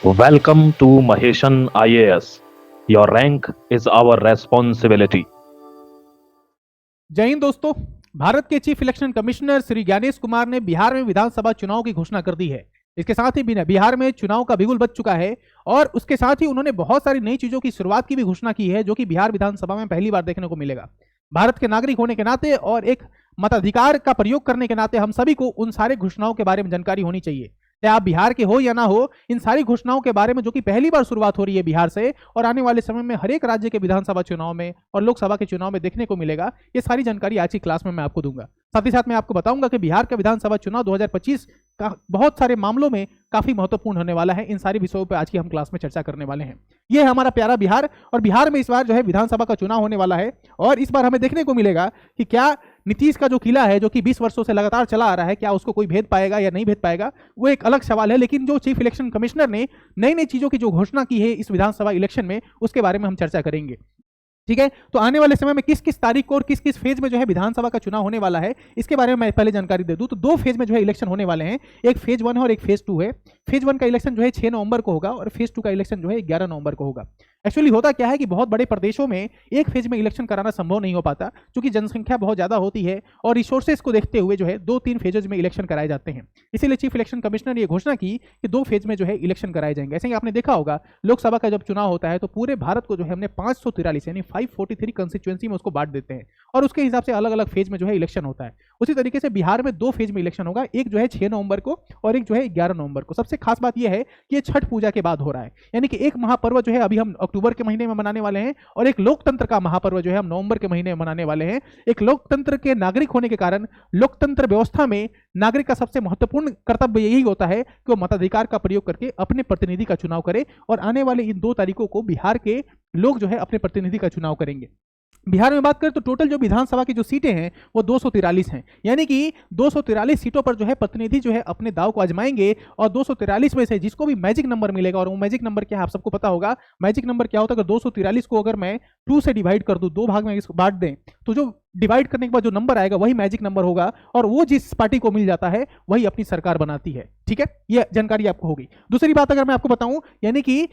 Welcome to Maheshan IAS. Your rank is our responsibility. जय हिंद दोस्तों। भारत के chief election commissioner Shri Gyanesh Kumar ने बिहार में विधानसभा चुनाव की घोषणा कर दी है। इसके साथ ही बिहार में चुनाव का बिगुल बज चुका है और उसके साथ ही उन्होंने बहुत सारी नई चीजों की शुरुआत की भी घोषणा की है, जो कि बिहार विधानसभा में पहली बार देखने को मिलेगा। भारत के नागरिक होने के नाते और एक मताधिकार का प्रयोग करने के नाते हम सभी को उन सारे घोषणाओं के बारे में जानकारी होनी चाहिए, चाहे आप बिहार के हो या ना हो। इन सारी घोषणाओं के बारे में जो कि पहली बार शुरुआत हो रही है बिहार से और आने वाले समय में हर एक राज्य के विधानसभा चुनाव में और लोकसभा के चुनाव में देखने को मिलेगा, ये सारी जानकारी आज की क्लास में मैं आपको दूंगा। साथ ही साथ मैं आपको बताऊंगा कि बिहार का विधानसभा चुनाव 2025 का बहुत सारे मामलों में काफी महत्वपूर्ण होने वाला है। इन सारी विषयों पर आज की हम क्लास में चर्चा करने वाले हैं। ये है हमारा प्यारा बिहार और बिहार में इस बार जो है विधानसभा का चुनाव होने वाला है और इस बार हमें देखने को मिलेगा कि क्या नीतीश का जो किला है, जो कि 20 वर्षों से लगातार चला आ रहा है, क्या उसको कोई भेद पाएगा या नहीं भेद पाएगा, वो एक अलग सवाल है। लेकिन जो चीफ इलेक्शन कमिश्नर ने नई नई चीजों की जो घोषणा की है इस विधानसभा इलेक्शन में, उसके बारे में हम चर्चा करेंगे। ठीक है, तो आने वाले समय में किस किस तारीख को और किस किस फेज में जो है विधानसभा का चुनाव होने वाला है, इसके बारे में मैं पहले जानकारी दे दूं। तो दो फेज में जो है इलेक्शन होने वाले हैं, एक फेज 1 है और एक फेज 2 है। फेज 1 का इलेक्शन जो है 6 नवंबर को होगा और फेज 2 का इलेक्शन जो है 11 नवंबर को होगा। एक्चुअली होता क्या है कि बहुत बड़े प्रदेशों में एक फेज में इलेक्शन कराना संभव नहीं हो पाता, क्योंकि जनसंख्या बहुत ज्यादा होती है और रिसोर्सेज को देखते हुए जो है 2-3 फेजेज में इलेक्शन कराए जाते हैं। इसीलिए चीफ इलेक्शन कमिश्नर ने यह घोषणा की कि 2 फेज में जो है इलेक्शन कराए जाएंगे। ऐसे ही आपने देखा होगा लोकसभा का जब चुनाव होता है तो पूरे भारत को जो है हमने 543 यानी 543 कंस्टिट्यूएंसी में उसको बांट देते हैं और उसके हिसाब से अलग अलग फेज में जो है इलेक्शन होता है। उसी तरीके से बिहार में 2 फेज में इलेक्शन होगा, एक जो है 6 नवंबर को और एक जो है 11 नवंबर को। सबसे खास बात यह है कि ये छठ पूजा के बाद हो रहा है, यानी कि एक महापर्व जो है अभी हम अक्टूबर के महीने में मनाने वाले हैं और एक लोकतंत्र का महापर्व जो है हम नवंबर के महीने में मनाने वाले हैं। एक लोकतंत्र के नागरिक होने के कारण लोकतंत्र व्यवस्था में नागरिक का सबसे महत्वपूर्ण कर्तव्य यही होता है कि वो मताधिकार का प्रयोग करके अपने प्रतिनिधि का चुनाव करे और आने वाले इन 2 तारीखों को बिहार के लोग जो है अपने प्रतिनिधि का चुनाव करेंगे। बिहार में बात करें तो टोटल जो विधानसभा की जो सीटें हैं वो 243 हैं, यानी कि 243 सीटों पर जो है प्रतिनिधि जो है अपने दाव को आजमाएंगे और 243 में से जिसको भी मैजिक नंबर मिलेगा, और वो मैजिक नंबर क्या है आप सबको पता होगा। मैजिक नंबर क्या होता है, अगर 243 को अगर मैं 2 से डिवाइड कर दूं, 2 भाग में इसको बांट दें, तो जो डिवाइड करने के बाद जो नंबर आएगा वही मैजिक नंबर होगा और वो जिस पार्टी को मिल जाता है वही अपनी सरकार बनाती है। ठीक है, ये जानकारी आपको होगी। दूसरी बात अगर मैं आपको बताऊं, यानी कि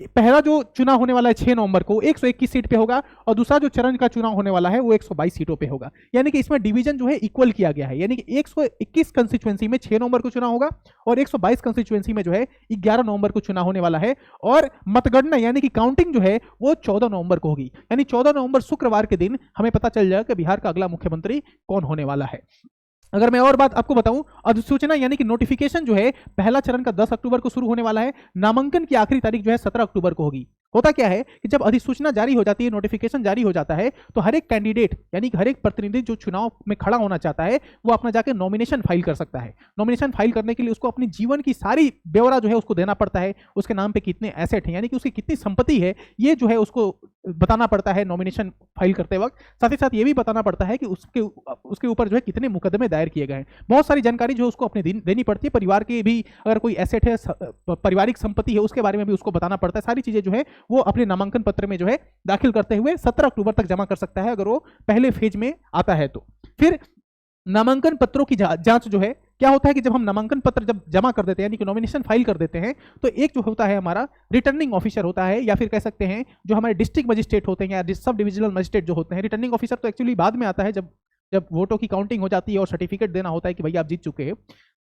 पहला जो चुनाव होने वाला है 6 नवंबर को 121 सीट पे होगा और दूसरा जो चरण का चुनाव होने वाला है वो 122 सीटों पे होगा। यानी कि इसमें डिवीजन जो है इक्वल किया गया है, यानी कि 121 कंस्टिट्यूएंसी में 6 नवंबर को चुनाव होगा और 122 कंस्टिट्यूएंसी में जो है 11 नवंबर को चुनाव होने वाला है और मतगणना यानी कि काउंटिंग जो है वो 14 नवंबर को होगी। यानी 14 नवंबर शुक्रवार के दिन हमें पता चल जाएगा कि बिहार का अगला मुख्यमंत्री कौन होने वाला है। अगर मैं और बात आपको बताऊं, अधिसूचना यानी कि नोटिफिकेशन जो है पहला चरण का 10 अक्टूबर को शुरू होने वाला है। नामांकन की आखिरी तारीख जो है 17 अक्टूबर को होगी। होता क्या है कि जब अधिसूचना जारी हो जाती है, नोटिफिकेशन जारी हो जाता है, तो हर एक कैंडिडेट यानी कि हर एक प्रतिनिधि जो चुनाव में खड़ा होना चाहता है वो अपना जाके नॉमिनेशन फाइल कर सकता है। नॉमिनेशन फाइल करने के लिए उसको अपनी जीवन की सारी ब्यौरा जो है उसको देना पड़ता है, उसके नाम पे कितने एसेट हैं यानी कि उसकी कितनी संपत्ति है ये जो है उसको बताना पड़ता है नॉमिनेशन फाइल करते वक्त। साथ ही साथ ये भी बताना पड़ता है कि उसके ऊपर जो है कितने मुकदमे दायर किए गए हैं। बहुत सारी जानकारी जो उसको अपने देनी पड़ती है। परिवार के भी अगर कोई एसेट है, पारिवारिक संपत्ति है, उसके बारे में भी उसको बताना पड़ता है। सारी चीजें जो है वो अपने नामांकन पत्र में जो है दाखिल करते हुए 17 अक्टूबर तक जमा कर सकता है अगर वो पहले फेज में आता है तो। फिर नामांकन पत्रों की जांच जो है क्या होता है कि जब हम नामांकन पत्र जब जमा कर देते हैं यानी कि नॉमिनेशन फाइल कर देते हैं, तो एक जो होता है हमारा रिटर्निंग ऑफिसर होता है या फिर कह सकते हैं जो हमारे डिस्ट्रिक्ट मजिस्ट्रेट होते हैं या सब डिविजनल मजिस्ट्रेट जो होते हैं। रिटर्निंग ऑफिसर तो एक्चुअली बाद में आता है जब वोटों की काउंटिंग हो जाती है और सर्टिफिकेट देना होता है कि भैया आप जीत चुके हैं।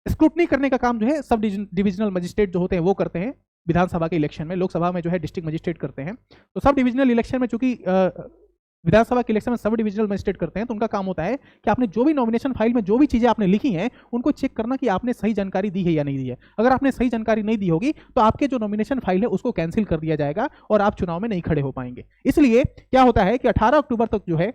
स्क्रूटनी करने का काम जो है सब डिविजनल मजिस्ट्रेट जो होते हैं वो करते हैं विधानसभा के इलेक्शन में। लोकसभा में जो है डिस्ट्रिक्ट मजिस्ट्रेट करते हैं। तो सब डिविजनल इलेक्शन में चूंकि विधानसभा के इलेक्शन में सब डिविजनल मजिस्ट्रेट करते हैं, तो उनका काम होता है कि आपने जो भी नॉमिनेशन फाइल में जो भी चीजें आपने लिखी हैं उनको चेक करना कि आपने सही जानकारी दी है या नहीं दी है। अगर आपने सही जानकारी नहीं दी होगी तो आपके जो नॉमिनेशन फाइल है उसको कैंसिल कर दिया जाएगा और आप चुनाव में नहीं खड़े हो पाएंगे। इसलिए क्या होता है कि 18 अक्टूबर तक जो है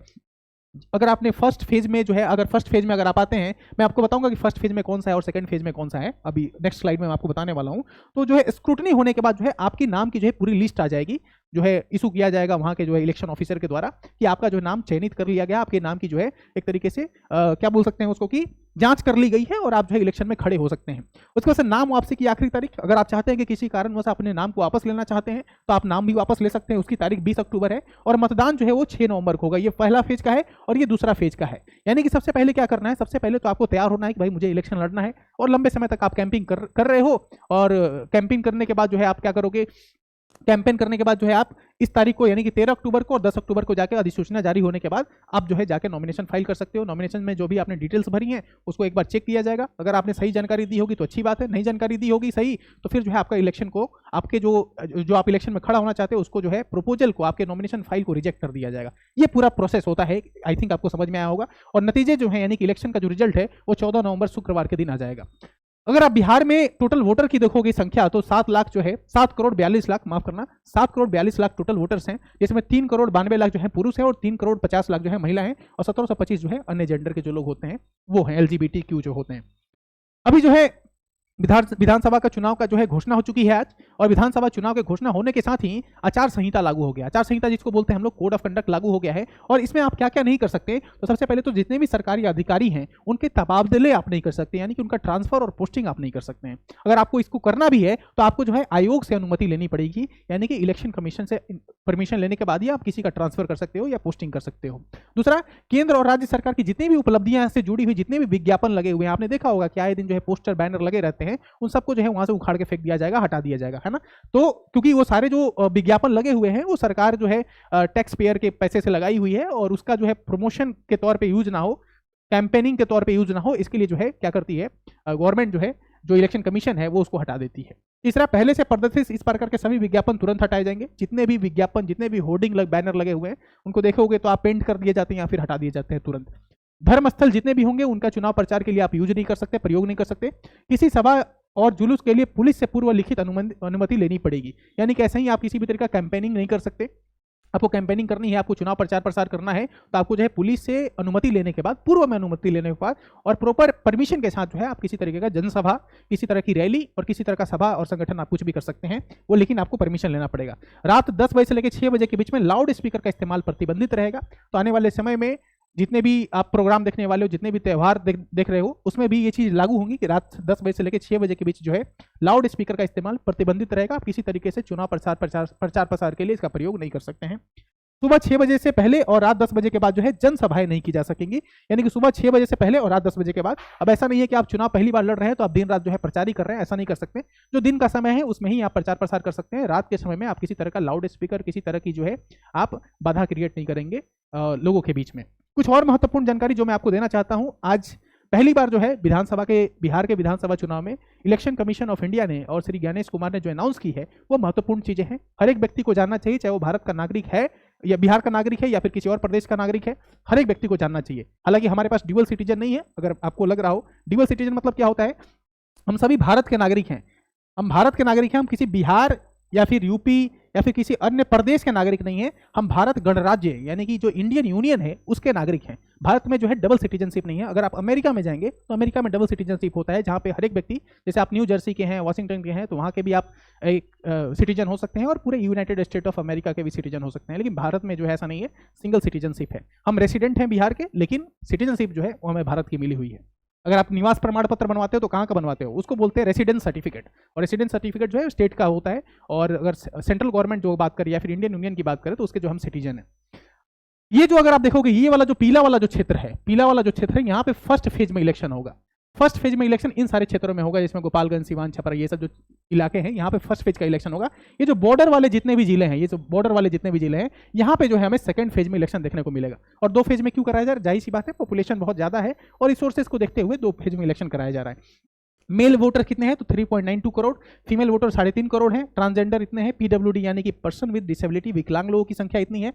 अगर आपने फर्स्ट फेज में जो है अगर फर्स्ट फेज में अगर आप आते हैं, मैं आपको बताऊंगा कि फर्स्ट फेज में कौन सा है और सेकंड फेज में कौन सा है, अभी नेक्स्ट स्लाइड में मैं आपको बताने वाला हूं। तो जो है स्क्रूटनी होने के बाद जो है आपकी नाम की जो है पूरी लिस्ट आ जाएगी, जो है इशू किया जाएगा वहां के जो है इलेक्शन ऑफिसर के द्वारा कि आपका जो नाम चयनित कर लिया गया, आपके नाम की जो है एक तरीके से क्या बोल सकते हैं उसको कि जांच कर ली गई है और आप जो है इलेक्शन में खड़े हो सकते हैं। उसके बाद से नाम वापसी की आखिरी तारीख, अगर आप चाहते हैं कि किसी कारणवश अपने नाम को वापस लेना चाहते हैं तो आप नाम भी वापस ले सकते हैं। उसकी तारीख 20 अक्टूबर है और मतदान जो है वो 6 नवंबर को होगा। ये पहला फेज का है और ये दूसरा फेज का है। यानी कि सबसे पहले क्या करना है, सबसे पहले तो आपको तैयार होना है कि भाई मुझे इलेक्शन लड़ना है और लंबे समय तक आप कैंपिंग कर रहे हो। और कैंपिंग करने के बाद जो है आप क्या करोगे, कैंपेन करने के बाद जो है आप इस तारीख को यानी कि 13 अक्टूबर को और 10 अक्टूबर को जाकर अधिसूचना जारी होने के बाद आप जो है जाके नॉमिनेशन फाइल कर सकते हो। नॉमिनेशन में जो भी आपने डिटेल्स भरी हैं उसको एक बार चेक किया जाएगा। अगर आपने सही जानकारी दी होगी तो अच्छी बात है, नहीं जानकारी दी होगी सही तो फिर जो है आपका इलेक्शन को, आपके जो आप इलेक्शन में खड़ा होना चाहते हो उसको जो है प्रपोजल को, आपके नॉमिनेशन फाइल को रिजेक्ट कर दिया जाएगा। ये पूरा प्रोसेस होता है, आई थिंक आपको समझ में आया होगा। और नतीजे जो है यानी कि इलेक्शन का जो रिजल्ट है वो 14 नवंबर शुक्रवार के दिन आ जाएगा। अगर आप बिहार में टोटल वोटर की देखोगे संख्या तो 7 लाख जो है 7 करोड़ 42 लाख, माफ करना 7 करोड़ 42 लाख टोटल वोटर्स हैं, जिसमें 3 करोड़ 92 लाख जो है पुरुष हैं और 3 करोड़ 50 लाख जो है महिला हैं और 1725 जो है अन्य जेंडर के जो लोग होते हैं वो हैं, LGBTQ जो होते हैं। अभी जो है विधानसभा का चुनाव का जो है घोषणा हो चुकी है आज, और विधानसभा चुनाव के घोषणा होने के साथ ही आचार संहिता लागू हो गया। आचार संहिता जिसको बोलते हैं हम लोग कोड ऑफ कंडक्ट लागू हो गया है। और इसमें आप क्या क्या नहीं कर सकते, तो सबसे पहले तो जितने भी सरकारी अधिकारी हैं उनके तबादले आप नहीं कर सकते, यानी कि उनका ट्रांसफर और पोस्टिंग आप नहीं कर सकते हैं। अगर आपको इसको करना भी है तो आपको जो है आयोग से अनुमति लेनी पड़ेगी, यानी कि इलेक्शन कमीशन से परमिशन लेने के बाद ही आप किसी का ट्रांसफर कर सकते हो या पोस्टिंग कर सकते हो। दूसरा, केंद्र और राज्य सरकार की जितनी भी उपलब्धियां से जुड़ी हुई जितने भी विज्ञापन लगे हुए हैं, आपने देखा होगा कि आए दिन जो है पोस्टर बैनर लगे रहते हैं, उन सबको जो है वहां से उखाड़ के फेंक दिया जाएगा, हटा दिया जाएगा, है ना। तो क्योंकि वो सारे जो विज्ञापन लगे हुए हैं वो सरकार जो है टैक्स पेयर के पैसे से लगाई हुई है और उसका जो है प्रमोशन के तौर पे यूज ना हो, कैंपेनिंग के तौर पे यूज ना हो, इसके लिए जो है क्या करती है गवर्नमेंट, जो है जो इलेक्शन कमीशन है वो उसको हटा देती है। तीसरा, पहले से प्रदर्शित इस प्रकार के सभी विज्ञापन तुरंत हटाए जाएंगे। जितने भी विज्ञापन, जितने भी होर्डिंग बैनर लगे हुए हैं उनको देखोगे तो आप पेंट कर दिए जाते हैं या फिर हटा दिए जाते हैं तुरंत। धर्मस्थल जितने भी होंगे उनका चुनाव प्रचार के लिए आप यूज नहीं कर सकते, प्रयोग नहीं कर सकते। किसी सभा और जुलूस के लिए पुलिस से पूर्व लिखित अनुमति लेनी पड़ेगी, यानी कि ऐसे ही आप किसी भी तरह का कैंपेनिंग नहीं कर सकते। आपको कैंपेनिंग करनी है, आपको चुनाव प्रचार प्रसार करना है तो आपको जो है पुलिस से अनुमति लेने के बाद, पूर्व में अनुमति लेने के बाद और प्रॉपर परमिशन के साथ जो है आप किसी तरीके का जनसभा, किसी तरह की रैली और किसी तरह का सभा और संगठन आप कुछ भी कर सकते हैं वो, लेकिन आपको परमिशन लेना पड़ेगा। रात 10 बजे से लेकर 6 बजे के बीच में लाउड स्पीकर का इस्तेमाल प्रतिबंधित रहेगा। तो आने वाले समय में जितने भी आप प्रोग्राम देखने वाले हो, जितने भी त्यौहार देख रहे हो, उसमें भी ये चीज लागू होंगी कि रात 10 बजे से लेकर 6 बजे के बीच जो है लाउड स्पीकर का इस्तेमाल प्रतिबंधित रहेगा। आप किसी तरीके से चुनाव प्रचार प्रसार के लिए इसका प्रयोग नहीं कर सकते हैं। सुबह 6 बजे से पहले और रात 10 बजे के बाद जो है जनसभाएं नहीं की जा सकेंगी, यानी कि सुबह 6 बजे से पहले और रात 10 बजे के बाद। अब ऐसा नहीं है कि आप चुनाव पहली बार लड़ रहे हैं तो आप दिन रात जो है प्रचार ही कर रहे हैं, ऐसा नहीं कर सकते। जो दिन का समय है उसमें ही आप प्रचार प्रसार कर सकते हैं। रात के समय में आप किसी तरह का लाउड स्पीकर, किसी तरह की जो है आप बाधा क्रिएट नहीं करेंगे लोगों के बीच में। कुछ और महत्वपूर्ण जानकारी जो मैं आपको देना चाहता हूं, आज पहली बार जो है बिहार के विधानसभा चुनाव में इलेक्शन कमीशन ऑफ इंडिया ने और श्री ज्ञानेश कुमार ने जो अनाउंस की है वो महत्वपूर्ण चीजें हैं। हर एक व्यक्ति को जानना चाहिए, चाहे वो भारत का नागरिक है या बिहार का नागरिक है या फिर किसी और प्रदेश का नागरिक है, हर एक व्यक्ति को जानना चाहिए। हालांकि हमारे पास ड्यूअल सिटीजन नहीं है, अगर आपको लग रहा हो। ड्यूअल सिटीजन मतलब क्या होता है, हम सभी भारत के नागरिक हैं। हम भारत के नागरिक हैं, हम किसी बिहार या फिर यूपी या फिर किसी अन्य प्रदेश के नागरिक नहीं है। हम भारत गणराज्य यानी कि जो इंडियन यूनियन है उसके नागरिक हैं। भारत में जो है डबल सिटीजनशिप नहीं है। अगर आप अमेरिका में जाएंगे तो अमेरिका में डबल सिटीजनशिप होता है, जहां पे हर एक व्यक्ति, जैसे आप न्यू जर्सी के हैं, वाशिंगटन के हैं, तो वहां के भी आप एक सिटीजन हो सकते हैं और पूरे यूनाइटेड स्टेट ऑफ अमेरिका के भी सिटीजन हो सकते हैं। लेकिन भारत में जो है ऐसा नहीं है, सिंगल सिटीजनशिप है। हम रेसिडेंट हैं बिहार के, लेकिन सिटीजनशिप जो है वो हमें भारत की मिली हुई है। अगर आप निवास प्रमाण पत्र बनवाते हो तो कहाँ का बनवाते हो, उसको बोलते हैं रेसिडेंस सर्टिफिकेट। और रेसिडेंस सर्टिफिकेट जो है स्टेट का होता है, और अगर सेंट्रल गवर्नमेंट जो बात करें या फिर इंडियन यूनियन की बात करें तो उसके जो हम सिटीजन हैं। ये जो अगर आप देखोगे ये वाला जो पीला वाला जो क्षेत्र है, यहाँ पे फर्स्ट फेज में इलेक्शन होगा। फर्स्ट फेज में इलेक्शन इन सारे क्षेत्रों में होगा, जिसमें गोपालगंज, सिवान, छपरा, ये सब जो इलाके हैं यहाँ पे फर्स्ट फेज का इलेक्शन होगा। ये जो बॉर्डर वाले जितने भी जिले हैं, यहाँ पे जो है हमें सेकंड फेज में इलेक्शन देखने को मिलेगा। और 2 फेज में क्यों कराया जा रहा है, जाहिर सी बात है, पॉपुलेशन बहुत ज्यादा है और रिसोर्सेज को देखते हुए 2 फेज में इलेक्शन कराया जा रहा है। मेल वोटर कितने हैं तो 3.92 करोड़, फीमेल वोटर 3.5 करोड़ हैं, ट्रांसजेंडर इतने हैं, पीडब्ल्यूडी यानी कि पर्सन विद डिसेबिलिटी, विकलांग लोगों की संख्या इतनी है,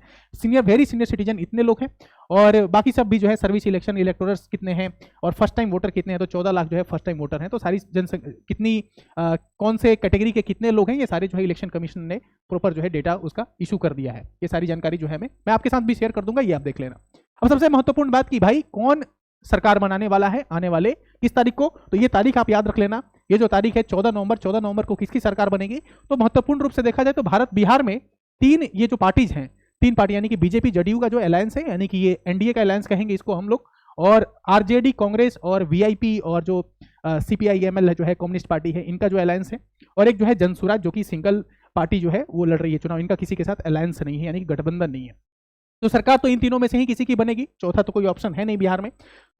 वेरी सीनियर सिटीजन इतने लोग हैं, और बाकी सब भी जो है सर्विस इलेक्शन इलेक्टोरल्स कितने हैं और फर्स्ट टाइम वोटर कितने हैं तो 14 लाख जो है फर्स्ट टाइम वोटर हैं। तो सारी जनसंख्या कितनी, कौन से कैटेगरी के कितने लोग हैं, ये सारे जो है इलेक्शन कमीशन ने प्रॉपर जो है डेटा उसका इशू कर दिया है। ये सारी जानकारी जो है मैं आपके साथ भी शेयर कर दूंगा, ये आप देख लेना। अब सबसे महत्वपूर्ण बात की भाई कौन सरकार बनाने वाला है आने वाले किस तारीख को, तो ये तारीख आप याद रख लेना। ये जो तारीख है 14 नवंबर को किसकी सरकार बनेगी, तो महत्वपूर्ण रूप से देखा जाए तो बिहार में 3 ये जो पार्टीज हैं, 3 पार्टी यानी कि बीजेपी जदयू का जो अलायंस है, यानी कि ये एनडीए का अलायंस कहेंगे इसको हम लोग, और आरजेडी कांग्रेस और वीआईपी और जो सीपीआईएमएल जो है कम्युनिस्ट पार्टी है, इनका जो अलायंस है, और एक जो है जनसुराज जो कि सिंगल पार्टी जो है वो लड़ रही है चुनाव, इनका किसी के साथ अलायंस नहीं है, यानी कि गठबंधन नहीं है। तो सरकार तो इन तीनों में से ही किसी की बनेगी, चौथा तो कोई ऑप्शन है नहीं बिहार में।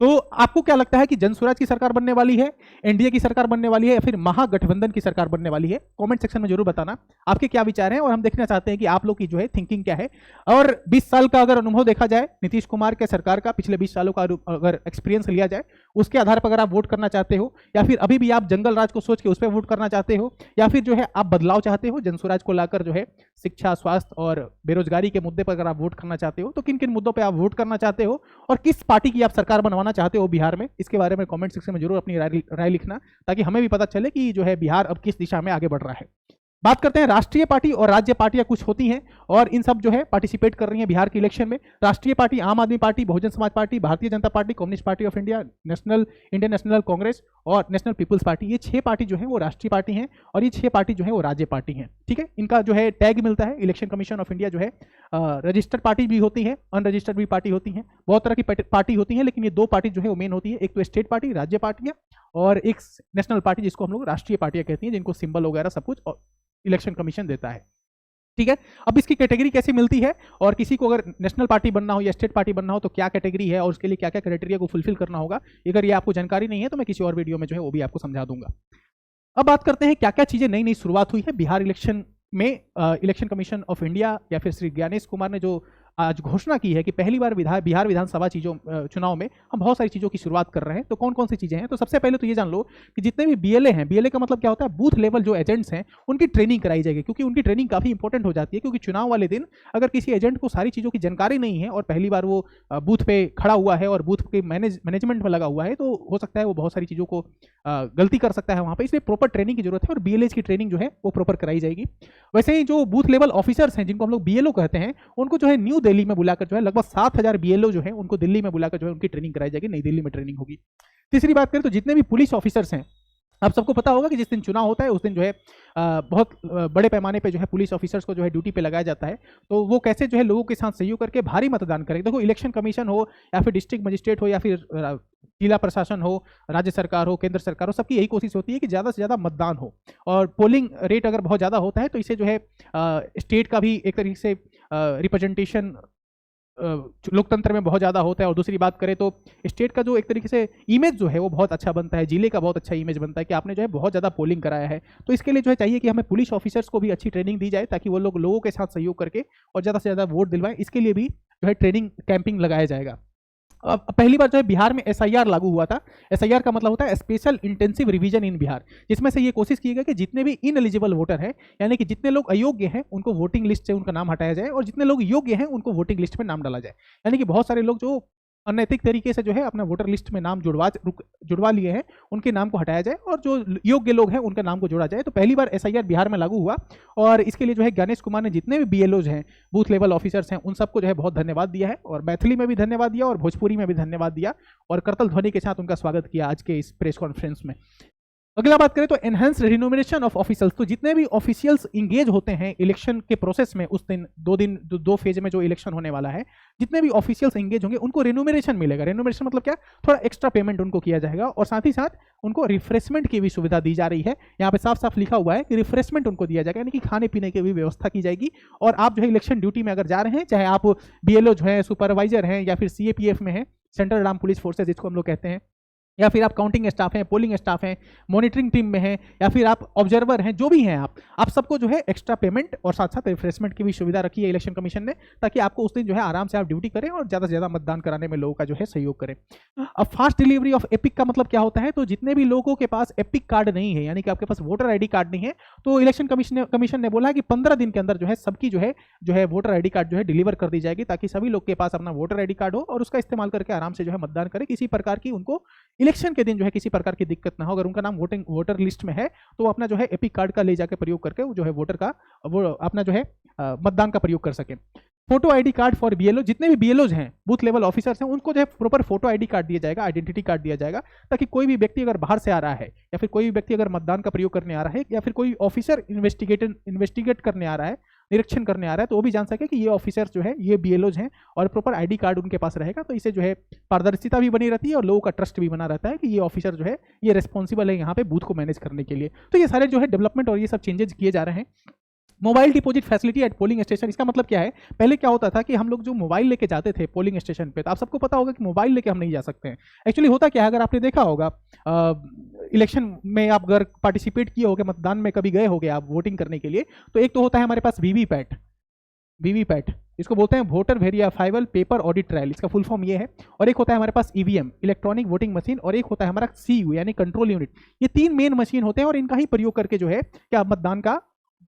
तो आपको क्या लगता है कि जनसुराज की सरकार बनने वाली है, एनडीए की सरकार बनने वाली है, या फिर महागठबंधन की सरकार बनने वाली है? कमेंट सेक्शन में जरूर बताना आपके क्या विचार हैं, और हम देखना चाहते हैं कि आप लोग की जो है थिंकिंग क्या है। और 20 साल का अगर अनुभव देखा जाए नीतीश कुमार के सरकार का, पिछले 20 सालों का अगर एक्सपीरियंस लिया जाए, उसके आधार पर अगर आप वोट करना चाहते हो, या फिर अभी भी आप जंगल राज को सोच के उस पर वोट करना चाहते हो, या फिर जो है आप बदलाव चाहते हो जनसुराज को लाकर जो है शिक्षा, स्वास्थ्य और बेरोजगारी के मुद्दे पर अगर आप वोट करना चाहते हो, तो किन किन मुद्दों पर आप वोट करना चाहते हो और किस पार्टी की आप सरकार बनवाना चाहते हो बिहार में, इसके बारे में कमेंट सेक्शन में जरूर अपनी राय लिखना, ताकि हमें भी पता चले कि जो है बिहार अब किस दिशा में आगे बढ़ रहा है। बात करते हैं राष्ट्रीय पार्टी और राज्य पार्टियां कुछ होती हैं, और इन सब जो है पार्टिसिपेट कर रही हैं बिहार के इलेक्शन में। राष्ट्रीय पार्टी आम आदमी party, Bahujan Samaj party, Bharatiya Janata party, communist party of India, Indian national Congress और नेशनल पीपुल्स पार्टी, ये 6 पार्टी जो है वो राष्ट्रीय पार्टी हैं, और ये 6 पार्टी जो है वो राज्य पार्टी हैं। ठीक है, इनका जो है टैग मिलता है इलेक्शन कमीशन ऑफ इंडिया जो है। रजिस्टर्ड पार्टी भी होती है, अनरजिस्टर्ड भी पार्टी होती हैं, बहुत तरह की पार्टी होती हैं, लेकिन ये 2 पार्टी जो है वो मेन होती है, एक तो स्टेट पार्टी, राज्य पार्टियां, और एक नेशनल पार्टी जिसको हम लोग राष्ट्रीय पार्टियां कहते हैं, जिनको सिंबल वगैरह सब कुछ इलेक्शन कमीशन देता है। ठीक है, अब इसकी कैटेगरी कैसे मिलती है, और किसी को अगर नेशनल पार्टी बनना हो या स्टेट पार्टी बनना हो तो क्या कैटेगरी है और उसके लिए क्या क्या क्राइटेरिया को फुलफिल करना होगा, अगर ये आपको जानकारी नहीं है तो मैं किसी और वीडियो में जो है वो भी आपको समझा दूंगा। अब बात करते हैं क्या क्या चीजें नई नई शुरुआत हुई है बिहार इलेक्शन में। इलेक्शन कमीशन ऑफ इंडिया या फिर श्री ज्ञानेश कुमार ने जो आज घोषणा की है कि पहली बार बिहार विधानसभा चुनाव में हम बहुत सारी चीज़ों की शुरुआत कर रहे हैं। तो कौन कौन सी चीज़ें हैं? तो सबसे पहले तो ये जान लो कि जितने भी बीएलए हैं, बीएलए का मतलब क्या होता है, बूथ लेवल जो एजेंट्स हैं उनकी ट्रेनिंग कराई जाएगी, क्योंकि उनकी ट्रेनिंग काफ़ी इंपॉर्टेंट हो जाती है। क्योंकि चुनाव वाले दिन अगर किसी एजेंट को सारी चीज़ों की जानकारी नहीं है और पहली बार वो बूथ पे खड़ा हुआ है और बूथ के मैनेजमेंट में लगा हुआ है, तो हो सकता है वो बहुत सारी चीज़ों को गलती कर सकता है वहाँ पर। इसलिए प्रॉपर ट्रेनिंग की जरूरत है और बीएलए की ट्रेनिंग जो है वो प्रॉपर कराई जाएगी। वैसे ही जो बूथ लेवल ऑफिसर्स हैं जिनको हम लोग बीएलओ कहते हैं, उनको जो है न्यू दिल्ली में बुलाकर जो है लगभग 7000 बीएलओ जो है उनको दिल्ली में बुलाकर जो है उनकी ट्रेनिंग कराई जाएगी, नई दिल्ली में ट्रेनिंग होगी। तीसरी बात करें तो जितने भी पुलिस ऑफिसर्स हैं, आप सबको पता होगा कि जिस दिन चुनाव होता है उस दिन जो है बहुत बड़े पैमाने पे जो है पुलिस ऑफिसर्स को जो है ड्यूटी पे लगाया जाता है। तो वो कैसे जो है लोगों के साथ सहयोग करके भारी मतदान करेंगे। देखो, इलेक्शन कमीशन हो या फिर डिस्ट्रिक्ट मजिस्ट्रेट हो या फिर जिला प्रशासन हो, राज्य सरकार हो, केंद्र सरकार हो, सबकी यही कोशिश होती है कि ज़्यादा से ज़्यादा मतदान हो। और पोलिंग रेट अगर बहुत ज़्यादा होता है तो इसे जो है स्टेट का भी एक तरीके से रिप्रेजेंटेशन लोकतंत्र में बहुत ज़्यादा होता है। और दूसरी बात करें तो स्टेट का जो एक तरीके से इमेज जो है वो बहुत अच्छा बनता है, जिले का बहुत अच्छा इमेज बनता है कि आपने जो है बहुत ज़्यादा पोलिंग कराया है। तो इसके लिए जो है चाहिए कि हमें पुलिस ऑफिसर्स को भी अच्छी ट्रेनिंग दी जाए, ताकि वो लोगों के साथ सहयोग करके और ज़्यादा से ज़्यादा वोट दिलवाएं। इसके लिए भी जो है ट्रेनिंग कैंपिंग लगाया जाएगा। अब पहली बार जो है बिहार में एसआईआर लागू हुआ था। एसआईआर का मतलब होता है स्पेशल इंटेंसिव रिवीजन इन बिहार, जिसमें से ये कोशिश की गई कि जितने भी इनएलिजिबल वोटर हैं, यानी कि जितने लोग अयोग्य हैं उनको वोटिंग लिस्ट से उनका नाम हटाया जाए, और जितने लोग योग्य हैं उनको वोटिंग लिस्ट में नाम डाला जाए। यानी कि बहुत सारे लोग जो अनैतिक तरीके से जो है अपना वोटर लिस्ट में नाम जुड़वा लिए हैं, उनके नाम को हटाया जाए और जो योग्य लोग हैं उनका नाम को जोड़ा जाए। तो पहली बार एसआईआर बिहार में लागू हुआ, और इसके लिए जो है ज्ञानेश कुमार ने जितने भी बीएलओज हैं, बूथ लेवल ऑफिसर्स हैं, उन सबको जो है बहुत धन्यवाद दिया है, और मैथिली में भी धन्यवाद दिया और भोजपुरी में भी धन्यवाद दिया, और करतल ध्वनि के साथ उनका स्वागत किया आज के इस प्रेस कॉन्फ्रेंस में। अगला बात करें तो एनहेंस रिन्यूमरेशन ऑफ ऑफिशियल्स। तो जितने भी ऑफिशियल्स इंगेज होते हैं इलेक्शन के प्रोसेस में, उस दिन दो फेज में जो इलेक्शन होने वाला है, जितने भी ऑफिशियल्स इंगेज होंगे उनको रिन्यूमरेशन मिलेगा। रिन्यूमरेशन मतलब क्या, थोड़ा एक्स्ट्रा पेमेंट उनको किया जाएगा, और साथ ही साथ उनको रिफ्रेशमेंट की भी सुविधा दी जा रही है। यहाँ पे साफ साफ लिखा हुआ है कि रिफ्रेशमेंट उनको दिया जाएगा, यानी कि खाने पीने की भी व्यवस्था की जाएगी। और आप जो है इलेक्शन ड्यूटी में अगर जा रहे हैं, चाहे आप बीएलओ जो है, सुपरवाइजर हैं, या फिर सीएपीएफ में हैं, सेंट्रल आर्म पुलिस फोर्सेज जिसको हम लोग कहते हैं, या फिर आप काउंटिंग स्टाफ हैं, पोलिंग स्टाफ हैं, मॉनिटरिंग टीम में हैं, या फिर आप ऑब्जर्वर हैं, जो भी हैं आप सबको जो है एक्स्ट्रा पेमेंट और साथ साथ रिफ्रेशमेंट की भी सुविधा रखी है इलेक्शन कमीशन ने, ताकि आपको उस दिन जो है आराम से आप ड्यूटी करें और ज़्यादा से ज़्यादा मतदान कराने में लोगों का जो है सहयोग करें। अब फास्ट डिलीवरी ऑफ एपिक का मतलब क्या होता है? तो जितने भी लोगों के पास एपिक कार्ड नहीं है, यानी कि आपके पास वोटर आईडी कार्ड नहीं है, तो इलेक्शन कमीशन ने बोला है कि 15 दिन के अंदर जो है सबकी जो है वोटर आईडी कार्ड जो है डिलीवर कर दी जाएगी, ताकि सभी लोग के पास अपना वोटर आईडी कार्ड हो और उसका इस्तेमाल करके आराम से जो है मतदान करें। किसी प्रकार की उनको इलेक्शन के दिन जो है किसी प्रकार की दिक्कत ना हो। अगर उनका नाम वोटर लिस्ट में है तो वो अपना जो है एपिक कार्ड का ले जाकर प्रयोग करके वो जो है वोटर का वो अपना जो है मतदान का प्रयोग कर सके। Photo ID card for BLO, जितने भी बीएलओज हैं, बूथ लेवल ऑफिसर्स हैं, उनको जो है प्रॉपर फोटो आईडी कार्ड दिया जाएगा, आइडेंटिटी कार्ड दिया जाएगा, ताकि कोई भी व्यक्ति अगर बाहर से आ रहा है, या फिर कोई भी व्यक्ति अगर मतदान का प्रयोग करने आ रहा है, या फिर कोई ऑफिसर इन्वेस्टिगेट करने आ रहा है, निरीक्षण करने आ रहा है तो वो भी जान सके कि ये ऑफिसर जो है ये बीएलओज हैं और प्रॉपर आईडी कार्ड उनके पास रहेगा। तो इससे जो है पारदर्शिता भी बनी रहती है और लोगों का ट्रस्ट भी बना रहता है कि ये ऑफिसर जो है ये रिस्पॉन्सिबल है यहाँ पे बूथ को मैनेज करने के लिए। तो ये सारे जो है डेवलपमेंट और ये सब चेंजेस किए जा रहे हैं। Mobile deposit facility eight polling station, इसका मतलब क्या है, पहले क्या होता था कि हम लोग जो मोबाइल लेके जाते थे पोलिंग स्टेशन पे, तो आप सबको पता होगा कि मोबाइल लेके हम नहीं जा सकते हैं। एक्चुअली होता क्या है, अगर आपने देखा होगा इलेक्शन में आप अगर पार्टिसिपेट किए होगे, मतदान में कभी गए होगे आप वोटिंग करने के लिए, तो एक तो होता है हमारे पास वीवीपैट, इसको बोलते हैं voter verifiable paper audit trial, इसका फुल फॉर्म ये है। और एक होता है हमारे पास ईवीएम इलेक्ट्रॉनिक वोटिंग मशीन, और एक होता है हमारा सीयू यानी कंट्रोल यूनिट। ये 3 मेन मशीन होते हैं और इनका ही प्रयोग करके जो है क्या मतदान का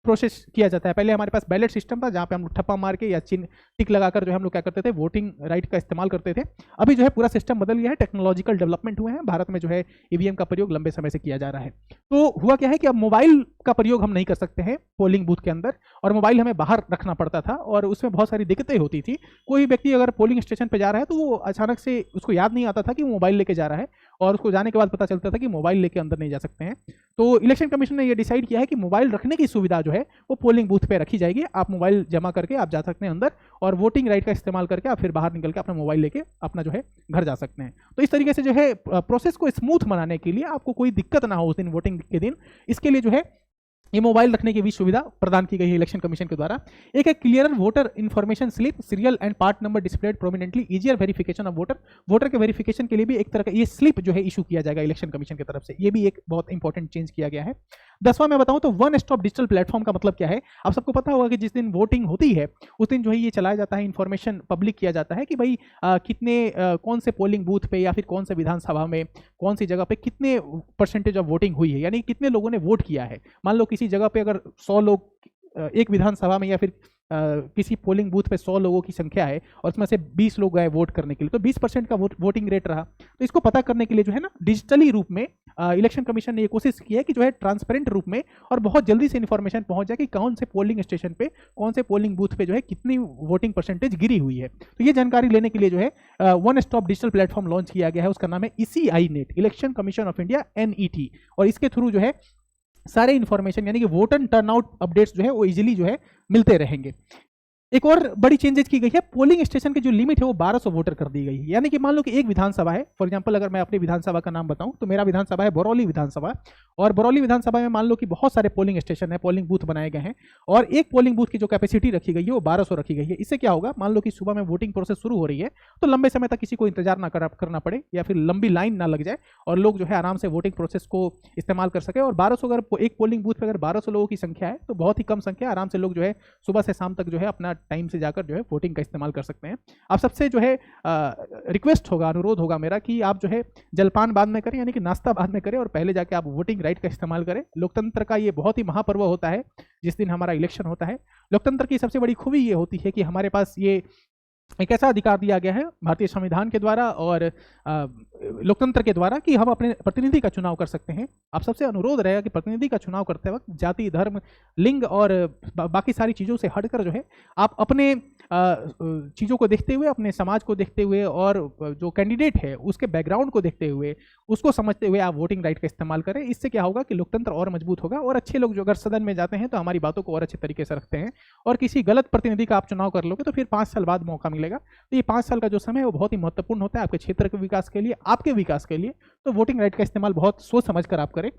प्रोसेस किया जाता है। पहले हमारे पास बैलेट सिस्टम था जहां पे हम लोग ठप्पा मार के या चिन्ह टिक लगाकर जो है हम लोग क्या करते थे, वोटिंग राइट का इस्तेमाल करते थे। अभी जो है पूरा सिस्टम बदल गया है, टेक्नोलॉजिकल डेवलपमेंट हुए हैं, भारत में जो है ईवीएम का प्रयोग लंबे समय से किया जा रहा है। तो हुआ क्या है कि अब मोबाइल का प्रयोग हम नहीं कर सकते हैं पोलिंग बूथ के अंदर, और मोबाइल हमें बाहर रखना पड़ता था और उसमें बहुत सारी दिक्कतें होती थी। कोई व्यक्ति अगर पोलिंग स्टेशन पर जा रहा है तो वो अचानक से उसको याद नहीं आता था कि वो मोबाइल लेके जा रहा है, और उसको जाने के बाद पता चलता था कि मोबाइल लेके अंदर नहीं जा सकते हैं। तो इलेक्शन कमीशन ने ये डिसाइड किया है कि मोबाइल रखने की सुविधा जो है वो पोलिंग बूथ पे रखी जाएगी। आप मोबाइल जमा करके आप जा सकते हैं अंदर, और वोटिंग राइट का इस्तेमाल करके आप फिर बाहर निकल के अपना मोबाइल लेके अपना जो है घर जा सकते हैं। तो इस तरीके से जो है प्रोसेस को स्मूथ बनाने के लिए, आपको कोई दिक्कत ना हो उस दिन वोटिंग के दिन, इसके लिए जो है ये मोबाइल रखने की भी सुविधा प्रदान की गई है इलेक्शन कमीशन के द्वारा। एक है clear voter information slip, serial and part number displayed prominently, easier verification of voter के वेरिफिकेशन के लिए भी एक तरह का ये स्लिप जो है इशू किया जाएगा इलेक्शन कमीशन की तरफ से। ये भी एक बहुत इंपॉर्टेंट चेंज किया गया है। 10वां मैं बताऊं तो वन स्टॉप डिजिटल प्लेटफॉर्म का मतलब क्या है। आप सबको पता होगा कि जिस दिन वोटिंग होती है उस दिन जो है ये चलाया जाता है, इन्फॉर्मेशन पब्लिक किया जाता है कि भाई कितने कौन से पोलिंग बूथ पे या फिर कौन से विधानसभा में कौन सी जगह पे कितने परसेंटेज ऑफ वोटिंग हुई है, यानी कितने लोगों ने वोट किया है। मान लो किसी जगह पे अगर 100 लोग एक विधानसभा में या फिर किसी पोलिंग बूथ पे 100 लोगों की संख्या है और उसमें से 20 लोग गए वोट करने के लिए, तो 20% का वोटिंग रेट रहा। तो इसको पता करने के लिए जो है ना डिजिटली रूप में इलेक्शन कमीशन ने ये कोशिश की है कि जो है ट्रांसपेरेंट रूप में और बहुत जल्दी से इन्फॉर्मेशन पहुंच जाए कि कौन से पोलिंग स्टेशन पे कौन से पोलिंग बूथ पे जो है कितनी वोटिंग परसेंटेज गिरी हुई है। तो ये जानकारी लेने के लिए जो है one stop digital platform launch किया गया है, उसका नाम है ECI net, election commission of India NET, और इसके थ्रू जो है सारे इन्फॉर्मेशन यानी कि वोटर टर्नआउट अपडेट्स जो है वो इजीली जो है मिलते रहेंगे। एक और बड़ी चेंजेस की गई है, पोलिंग स्टेशन की जो लिमिट है वो 1200 वोटर कर दी गई है। यानी कि मान लो कि एक विधानसभा है, फॉर एग्जांपल अगर मैं अपनी विधानसभा का नाम बताऊं तो मेरा विधानसभा है बरौली विधानसभा, और बरौली विधानसभा में मान लो कि बहुत सारे पोलिंग स्टेशन है, पोलिंग बूथ बनाए गए हैं, और एक पोलिंग बूथ की जो कैपेसिटी रखी गई है वो 1200 रखी गई है। इससे क्या होगा, मान लो कि सुबह में वोटिंग प्रोसेस शुरू हो रही है तो लंबे समय तक किसी को इंतजार ना करना पड़े या फिर लंबी लाइन ना लग जाए और लोग जो है आराम से वोटिंग प्रोसेस को इस्तेमाल कर सके। और 1200 अगर एक पोलिंग बूथ पर अगर 1200 लोगों की संख्या है तो बहुत ही कम संख्या, आराम से लोग जो है सुबह से शाम तक जो है अपना टाइम से जाकर जो है वोटिंग का इस्तेमाल कर सकते हैं। आप सबसे जो है रिक्वेस्ट होगा, अनुरोध होगा मेरा कि आप जो है जलपान बाद में करें, यानी कि नाश्ता बाद में करें, और पहले जाके आप वोटिंग राइट का इस्तेमाल करें। लोकतंत्र का ये बहुत ही महापर्व होता है जिस दिन हमारा इलेक्शन होता है। लोकतंत्र की सबसे बड़ी खूबी ये होती है कि हमारे पास ये एक ऐसा अधिकार दिया गया है भारतीय संविधान के द्वारा और लोकतंत्र के द्वारा कि हम अपने प्रतिनिधि का चुनाव कर सकते हैं। आप सबसे अनुरोध रहेगा कि प्रतिनिधि का चुनाव करते वक्त जाति, धर्म, लिंग और बाकी सारी चीज़ों से हटकर जो है आप अपने चीज़ों को देखते हुए, अपने समाज को देखते हुए और जो कैंडिडेट है उसके बैकग्राउंड को देखते हुए, उसको समझते हुए आप वोटिंग राइट का इस्तेमाल करें। इससे क्या होगा कि लोकतंत्र और मजबूत होगा और अच्छे लोग जो अगर सदन में जाते हैं तो हमारी बातों को और अच्छे तरीके से रखते हैं। और किसी गलत प्रतिनिधि का आप चुनाव कर लोगे तो फिर 5 साल बाद मौका मिलेगा। तो ये 5 साल का जो समय है वो बहुत ही महत्वपूर्ण होता है आपके क्षेत्र के विकास के लिए, आपके विकास के लिए। तो वोटिंग राइट का इस्तेमाल बहुत सोच समझ कर आप करें।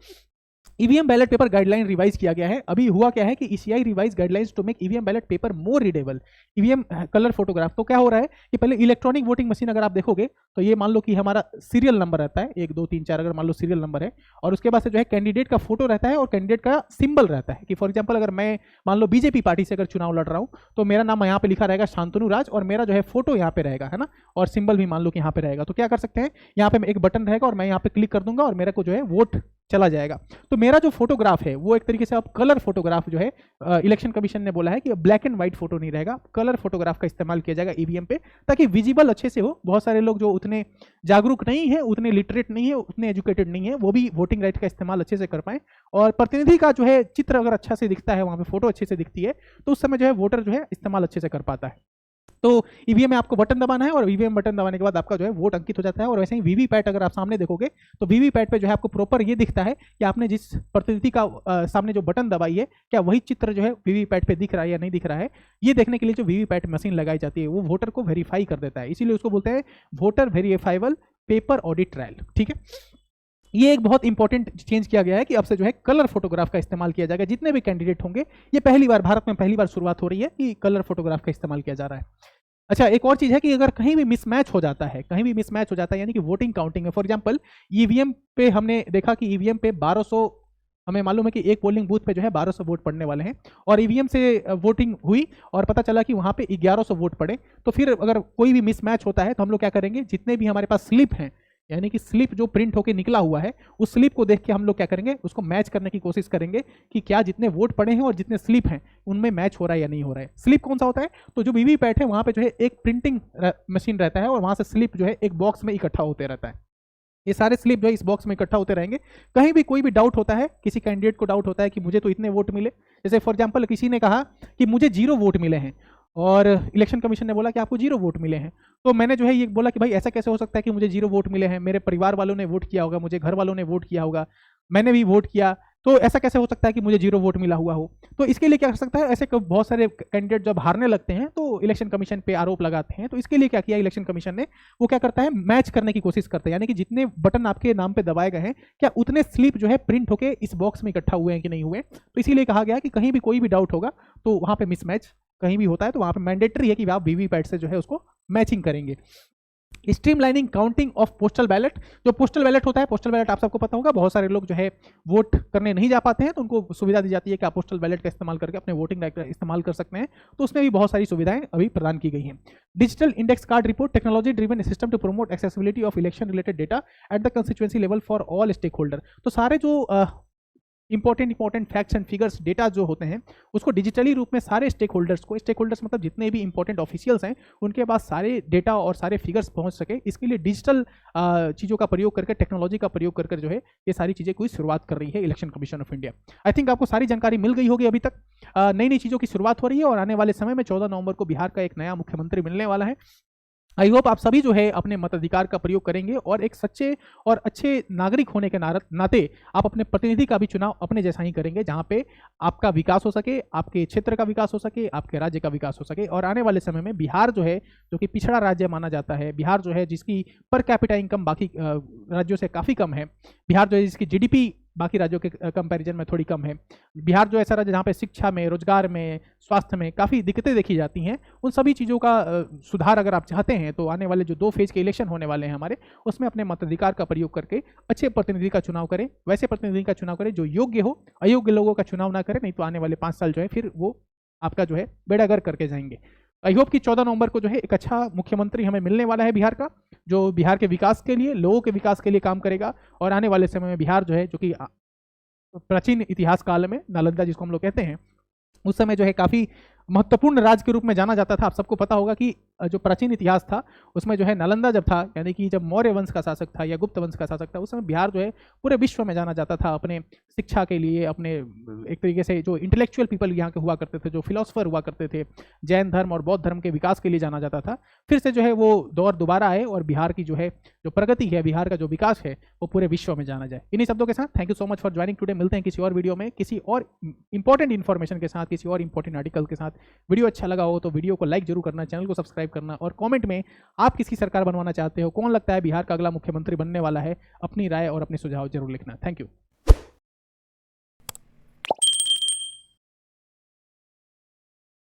EVM ballot paper guideline revise किया गया है। अभी हुआ क्या है कि ECI revise guidelines to make EVM ballot paper more readable. EVM colour photograph, तो क्या हो रहा है कि पहले इलेक्ट्रॉनिक वोटिंग मशीन अगर आप देखोगे तो ये मान लो कि हमारा सीरियल नंबर रहता है 1 2 3 4, अगर मान लो सीरियल नंबर है, और उसके बाद से जो है कैंडिडेट का फोटो रहता है और कैंडिडेट का सिंबल रहता है कि फॉर एग्जाम्पल अगर मैं मान लो बीजेपी पार्टी से अगर चुनाव लड़ रहा हूँ तो मेरा नाम यहाँ पे लिखा रहेगा शांतनु राज और मेरा जो है फोटो यहाँ पे रहेगा, है ना, और सिंबल भी मान लो कि यहाँ पे रहेगा। तो क्या कर सकते हैं, यहाँ पे एक बटन रहेगा और मैं यहाँ पे क्लिक कर दूंगा और मेरे को जो है वोट चला जाएगा। तो मेरा जो फोटोग्राफ है वो एक तरीके से अब कलर फोटोग्राफ जो है इलेक्शन कमीशन ने बोला है कि ब्लैक एंड व्हाइट फोटो नहीं रहेगा, कलर फोटोग्राफ का इस्तेमाल किया जाएगा ईवीएम पे, ताकि विजिबल अच्छे से हो। बहुत सारे लोग जो उतने जागरूक नहीं है, उतने लिटरेट नहीं है, उतने एजुकेटेड नहीं है, वो भी वोटिंग राइट का इस्तेमाल अच्छे से कर पाए। और प्रतिनिधि का जो है चित्र अगर अच्छा से दिखता है, वहाँ पे फोटो अच्छे से दिखती है, तो उस समय जो है वोटर जो है इस्तेमाल अच्छे से कर पाता है। तो ईवीएम में आपको बटन दबाना है और ईवीएम बटन दबाने के बाद आपका जो है वोट अंकित हो जाता है। और वैसे ही वीवीपैट अगर आप सामने देखोगे तो वीवीपैट पे जो है आपको प्रॉपर ये दिखता है कि आपने जिस प्रतिनिधि का सामने जो बटन दबाई है क्या वही चित्र जो है वीवीपैट पे दिख रहा है या नहीं दिख रहा है। ये देखने के लिए जो वीवीपैट मशीन लगाई जाती है वो वोटर को वेरीफाई कर देता है, इसीलिए उसको बोलते हैं voter verifiable paper audit trial. ठीक है, ये एक बहुत इंपॉर्टेंट चेंज किया गया है कि अब से जो है कलर फोटोग्राफ का इस्तेमाल किया जाएगा। जितने भी कैंडिडेट होंगे, ये पहली बार भारत में पहली बार शुरुआत हो रही है कि कलर फोटोग्राफ का इस्तेमाल किया जा रहा है। अच्छा, एक और चीज है कि अगर कहीं भी मिसमैच हो जाता है, कहीं भी मिसमैच हो जाता है यानी कि वोटिंग काउंटिंग में, फॉर एग्जांपल ईवीएम पे हमने देखा कि ईवीएम पे 1200, हमें मालूम है कि एक पोलिंग बूथ पे जो है 1200 वोट पड़ने वाले हैं और ईवीएम से वोटिंग हुई और पता चला कि वहां पे 1100 वोट पड़े। तो फिर अगर कोई भी मिसमैच होता है तो हम लोग क्या करेंगे, जितने भी हमारे पास स्लिप हैं यानी कि स्लिप जो प्रिंट होकर निकला हुआ है उस स्लिप को देख के हम लोग क्या करेंगे, उसको मैच करने की कोशिश करेंगे कि क्या जितने वोट पड़े हैं और जितने स्लिप हैं उनमें मैच हो रहा है या नहीं हो रहा है। स्लिप कौन सा होता है, तो जो वीवीपैट है वहां पे जो है एक प्रिंटिंग मशीन रहता है और वहां से स्लिप जो है एक बॉक्स में इकट्ठा होते रहता है। ये सारे स्लिप जो है इस बॉक्स में इकट्ठा होते रहेंगे। कहीं भी कोई भी डाउट होता है, किसी कैंडिडेट को डाउट होता है कि मुझे तो इतने वोट मिले, जैसे फॉर एग्जांपल किसी ने कहा कि मुझे 0 वोट मिले हैं और इलेक्शन कमीशन ने बोला कि आपको 0 वोट मिले हैं, तो मैंने जो है ये बोला कि भाई ऐसा कैसे हो सकता है कि मुझे 0 वोट मिले हैं, मेरे परिवार वालों ने वोट किया होगा, मुझे घर वालों ने वोट किया होगा, मैंने भी वोट किया, तो ऐसा कैसे हो सकता है कि मुझे 0 वोट मिला हुआ हो। तो इसके लिए क्या कर सकता है, ऐसे बहुत सारे कैंडिडेट जब हारने लगते हैं तो इलेक्शन कमीशन पे आरोप लगाते हैं, तो इसके लिए क्या किया इलेक्शन कमीशन ने, वो क्या करता है मैच करने की कोशिश करता है, यानी कि जितने बटन आपके नाम पे दबाए गए हैं क्या उतने स्लिप जो है प्रिंट होके इस बॉक्स में इकट्ठा हुए हैं कि नहीं हुए। तो इसीलिए कहा गया कि कहीं भी कोई भी डाउट होगा तो वहां पे मिसमैच कहीं भी होता है तो वहां पे मैंडेटरी है कि आप वीवीपैट से जो है उसको मैचिंग करेंगे। Streamlining counting of postal ballot, जो पोस्टल बैलेट होता है, पोस्टल बैलेट आप सबको पता होगा, बहुत सारे लोग जो है वोट करने नहीं जा पाते हैं तो उनको सुविधा दी जाती है कि आप पोस्टल बैलेट का इस्तेमाल करके अपने वोटिंग राइट का इस्तेमाल कर सकते हैं। तो उसमें भी बहुत सारी सुविधाएं अभी प्रदान की गई हैं। Digital index card report, technology driven system to promote accessibility of election related data at the constituency level for all stakeholder. तो सारे जो important facts and figures data जो होते हैं उसको डिजिटली रूप में सारे स्टेक होल्डर्स को, स्टेक होल्डर्स मतलब जितने भी इंपॉर्टेंट ऑफिशियल्स हैं उनके पास सारे डेटा और सारे फिगर्स पहुंच सके, इसके लिए डिजिटल चीज़ों का प्रयोग करके, टेक्नोलॉजी का प्रयोग करके जो है ये सारी चीज़ें कोई शुरुआत कर रही है election commission of India. I think आपको सारी जानकारी मिल गई होगी अभी तक। नई नई चीज़ों की शुरुआत हो रही है और आने वाले समय में 14 नवंबर को बिहार का एक नया मुख्यमंत्री मिलने वाला है। आई होप आप सभी जो है अपने मताधिकार का प्रयोग करेंगे और एक सच्चे और अच्छे नागरिक होने के नाते आप अपने प्रतिनिधि का भी चुनाव अपने जैसा ही करेंगे, जहां पे आपका विकास हो सके, आपके क्षेत्र का विकास हो सके, आपके राज्य का विकास हो सके। और आने वाले समय में बिहार जो है, जो कि पिछड़ा राज्य माना जाता है, बिहार जो है जिसकी पर कैपिटा इनकम बाकी राज्यों से काफ़ी कम है, बिहार जो है जिसकी जीडीपी बाकी राज्यों के कंपैरिजन में थोड़ी कम है, बिहार जो ऐसा राज्य जहाँ पे शिक्षा में, रोजगार में, स्वास्थ्य में काफ़ी दिक्कतें देखी जाती हैं, उन सभी चीज़ों का सुधार अगर आप चाहते हैं तो आने वाले जो 2 फेज के इलेक्शन होने वाले हैं हमारे, उसमें अपने मताधिकार का प्रयोग करके अच्छे प्रतिनिधि का चुनाव करें, वैसे प्रतिनिधि का चुनाव करें जो योग्य हो, अयोग्य लोगों का चुनाव ना करें, नहीं तो आने वाले 5 साल जो है फिर वो आपका जो है बेड़ा गर्क करके जाएंगे। आई होप कि 14 नवंबर को जो है एक अच्छा मुख्यमंत्री हमें मिलने वाला है बिहार का, जो बिहार के विकास के लिए, लोगों के विकास के लिए काम करेगा। और आने वाले समय में बिहार जो है, जो कि प्राचीन इतिहास काल में नालंदा जिसको हम लोग कहते हैं, उस समय जो है काफ़ी महत्वपूर्ण राज्य के रूप में जाना जाता था। आप सबको पता होगा कि जो प्राचीन इतिहास था उसमें जो है नालंदा जब था, यानी कि जब मौर्य वंश का शासक था या गुप्त वंश का शासक था, उस समय बिहार जो है पूरे विश्व में जाना जाता था अपने शिक्षा के लिए, अपने एक तरीके से जो इंटेलेक्चुअल पीपल यहाँ के हुआ करते थे, जो फिलोसफर हुआ करते थे, जैन धर्म और बौद्ध धर्म के विकास के लिए जाना जाता था। फिर से जो है वो दौर दोबारा आए और बिहार की जो है जो प्रगति है, बिहार का जो विकास है वो पूरे विश्व में जाना जाए। इन्हीं शब्दों के साथ thank you so much for joining today. मिलते हैं किसी और वीडियो में, किसी और इंपॉर्टेंट इन्फॉर्मेशन के साथ, किसी और इंपॉर्टेंट आर्टिकल के साथ। वीडियो अच्छा लगा हो तो वीडियो को लाइक जरूर करना, चैनल को सब्सक्राइब करना और कमेंट में आप किसकी सरकार बनवाना चाहते हो, कौन लगता है बिहार का अगला मुख्यमंत्री बनने वाला है, अपनी राय और अपने सुझाव जरूर लिखना। Thank you.